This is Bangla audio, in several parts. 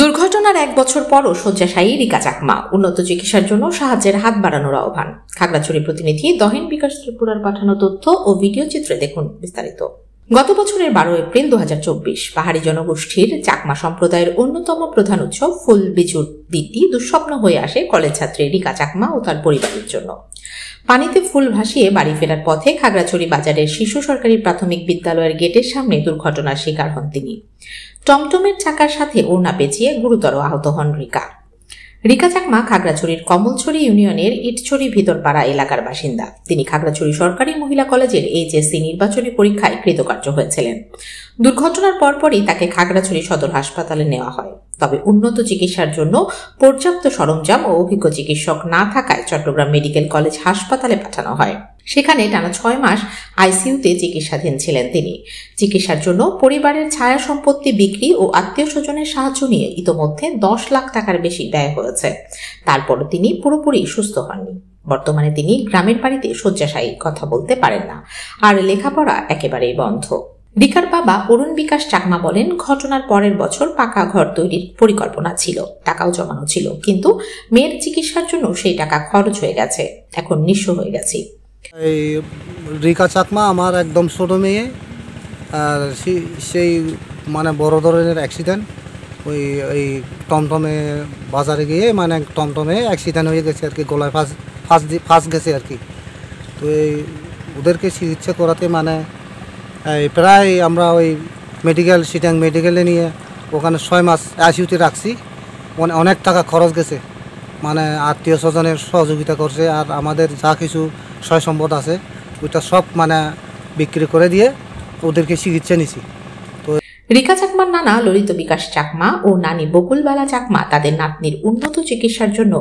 দুর্ঘটনার 1 বছর পরও শয্যাশায়ী রিকা চাকমা, উন্নত চিকিৎসার জন্য সাহায্যের হাত বাড়ানোর আহ্বান। খাগড়াছড়ি প্রতিনিধি দহিন বিকাশ ত্রিপুরার পাঠানো তথ্য ও ভিডিও চিত্রে দেখুন বিস্তারিত। গত বছরের 12 এপ্রিল 2024 পাহাড়ি জনগোষ্ঠীর চাকমা সম্প্রদায়ের অন্যতম প্রধান উৎসব ফুল বিচুর দিনটি দুঃস্বপ্ন হয়ে আসে কলেজ ছাত্রী রিকা চাকমা ও তার পরিবারের জন্য। পানিতে ফুল ভাসিয়ে বাড়ি ফেরার পথে খাগড়াছড়ি বাজারের শিশু সরকারি প্রাথমিক বিদ্যালয়ের গেটের সামনে দুর্ঘটনার শিকার হন তিনি। টমটমের চাকার সাথে ওড়না পেঁচিয়ে গুরুতর আহত হন রিকা। রিকা চাকমা খাগড়াছড়ির কমলছড়ি ইউনিয়নের ইটছড়ি ভিতরপাড়া এলাকার বাসিন্দা। তিনি খাগড়াছড়ি সরকারি মহিলা কলেজের এইচএসসি নির্বাচনী পরীক্ষায় কৃতকার্য হয়েছিলেন। দুর্ঘটনার পরপরই তাকে খাগড়াছড়ি সদর হাসপাতালে নেওয়া হয়। তবে উন্নত চিকিৎসার জন্য পর্যাপ্ত সরঞ্জাম ও অভিজ্ঞ চিকিৎসক না থাকায় চট্টগ্রাম মেডিকেল কলেজ হাসপাতালে পাঠানো হয়। সেখানে টানা 6 মাস আইসিইউতে চিকিৎসাধীন ছিলেন তিনি। চিকিৎসার জন্য পরিবারের ছায়া সম্পত্তি বিক্রি ও আত্মীয় স্বজনের সাহায্য নিয়ে ইতোমধ্যে 10 লাখ টাকার বেশি ব্যয় হয়েছে। তারপরও তিনি পুরোপুরি সুস্থ হননি। বর্তমানে তিনি গ্রামের বাড়িতে শয্যাশায়ী, কথা বলতে পারেন না, আর লেখাপড়া একেবারেই বন্ধ। রিকার বাবা অরুণ বিকাশ চাকমা বলেন, ঘটনার পরের বছর পাকা ঘর তৈরির পরিকল্পনা ছিল, টাকাও জমানো ছিল, কিন্তু মেয়ের চিকিৎসার জন্য সেই টাকা খরচ হয়ে গেছে। এখন নিঃস্ব হয়ে গেছি। এই রিকা চাকমা আমার একদম ছোট মেয়ে, আর সেই মানে বড় ধরনের অ্যাক্সিডেন্ট ওই টমটমে বাজারে গিয়ে মানে টমটমে অ্যাক্সিডেন্ট হয়ে গেছে আর কি, গলায় ফাঁস গেছে আর কি। তো ওদেরকে চিকিৎসা করাতে মানে প্রায় আমরা ওই চিটাং মেডিকেলে নিয়ে ওখানে 6 মাস আইসিইউতে রাখছি। অনেক টাকা খরচ গেছে, মানে আত্মীয় স্বজনের সহযোগিতা করছে, আর আমাদের যা কিছু সয় সম্পদ আছে ওইটা সব মানে বিক্রি করে দিয়ে ওদেরকে চিকিৎসা নিছি। রিকা চাকমার নানা ললিত বিকাশ চাকমা ও নানি বকুলবালা চাকমা তাদের নাতনির উন্নত চিকিৎসার জন্য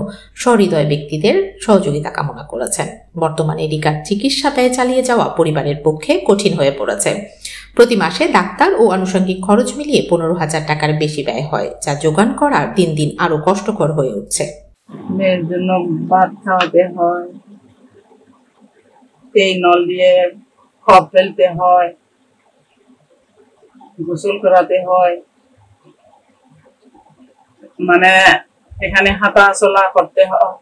সহৃদয় ব্যক্তিদের সহযোগিতা কামনা করেছেন। বর্তমানে রিকার চিকিৎসা ব্যয় চালিয়ে যাওয়া পরিবারের পক্ষে কঠিন হয়ে পড়েছে। প্রতি মাসে ডাক্তার ও আনুষঙ্গিক খরচ মিলিয়ে 15,000 টাকার বেশি ব্যয় হয়, যা যোগান করা দিন দিন আরো কষ্টকর হয়ে উঠছে। মেয়ের জন্য ভাত খাওয়াতে হয়, এই নল দিয়ে খপ ফেলতে হয়, গোসল করাতে হয়, মানে এখানে হাঁটা চলা করতে হয়।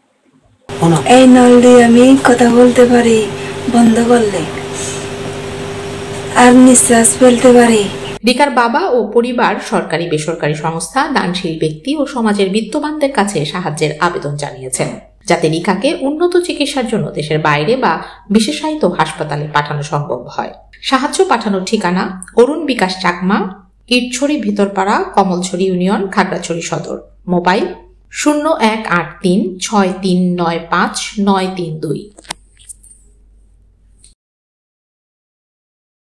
এই নল দিয়ে আমি কথা বলতে পারি বন্ধ করলে, আর নিঃশ্বাস ফেলতে পারি। রিকার বাবা ও পরিবার সরকারি বেসরকারি সংস্থা, দানশীল ব্যক্তি ও সমাজের বিত্তবানদের কাছে সাহায্যের আবেদন জানিয়েছেন, যাতে রিকাকে উন্নত চিকিৎসার জন্য দেশের বাইরে বা বিশেষায়িত হাসপাতালে পাঠানো সম্ভব হয়। সাহায্য পাঠানোর ঠিকানা অরুণ বিকাশ চাকমা, ইটছড়ি ভিতরপাড়া, কমলছড়ি ইউনিয়ন, খাগড়াছড়ি সদর। মোবাইল 0183 6395 932।